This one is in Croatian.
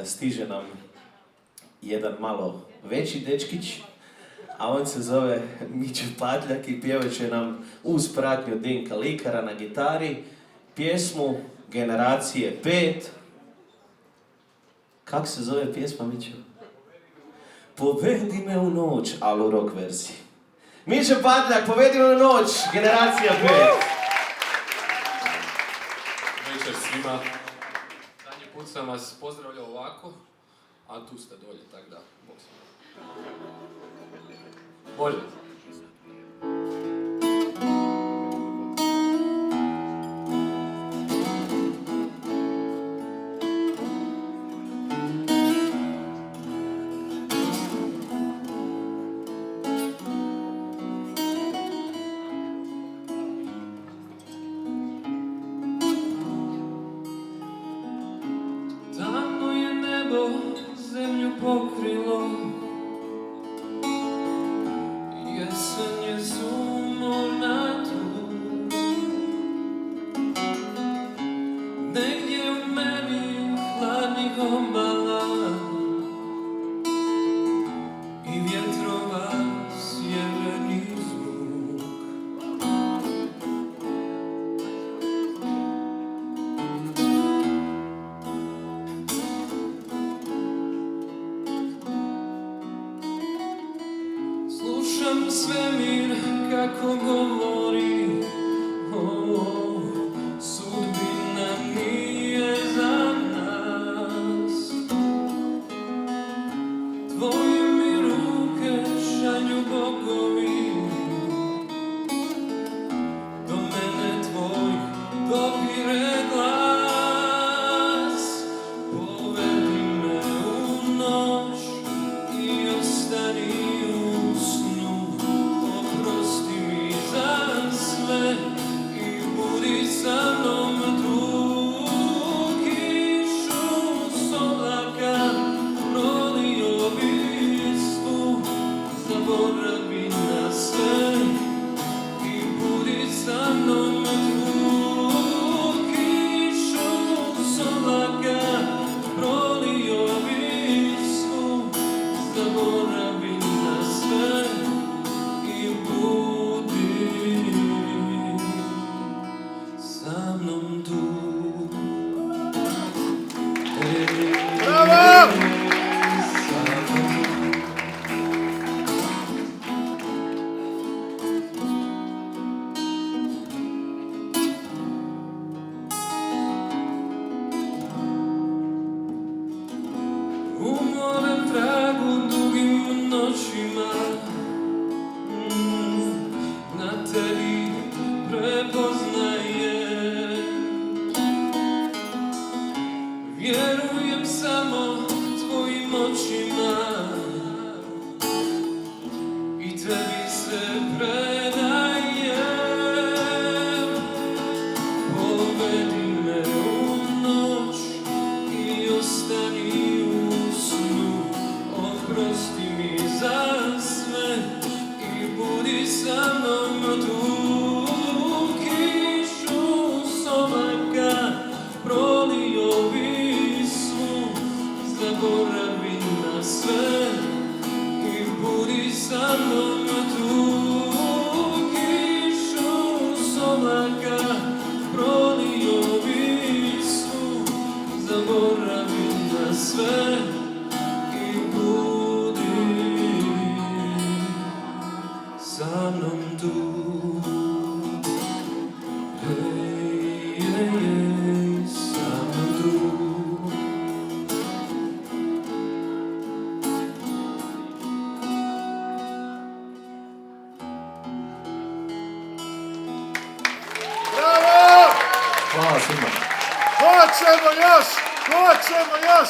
stiže nam jedan malo veći dečkić, a on se zove Mićo Padljak i pjevat će nam uz pratnju Dinka Likara na gitari pjesmu Generacije 5. Kako se zove pjesma, Mićo? Povedi me u noć, ali u rock verziji. Mićo Padljak, povedi me u noć, Generacija 5. Večer svima. Zadnji put sam vas pozdravljao ovako, a tu ste dolje, tak da, bok svima. Bolje. Tamno je nebo zemlju pokrilo, jesen je sumorna tu. Negdje u meni hladnih obala i vjetrova sjeverni zvuk. Slušam svemir kako govori, sudbina nije za nas. Tvoje mi ruke šalju bogovi, do mene tvoj dopire glas. Povedi me u noć i ostani u snu, oprosti mi za sve i budi sa mnom tu. Kišu solaka prolio bistvu, zaboravi na sve i budi sa mnom tu. Kišu solaka prolio bistvu, zaboravi na sve i budi sa mnom tu. Bravo! Umoran tragu dugim noćima, na tebi prepoznajem. Vjerujem samo tvojim očima i tebi se predajem. Povedi me u noć i ostani u snu, oprosti mi za sve i budi sa mnom tu. Kišu solaka prolio bistvu, zaboravi na sve i budi sa mnom tu. Kišu solaka prolio bistvu, zaboravi na sve i budi sa mnom tu. Hej, hej, hej, sa mnom tu. Bravo! Hvala svima. Hoćemo još! Hoćemo još!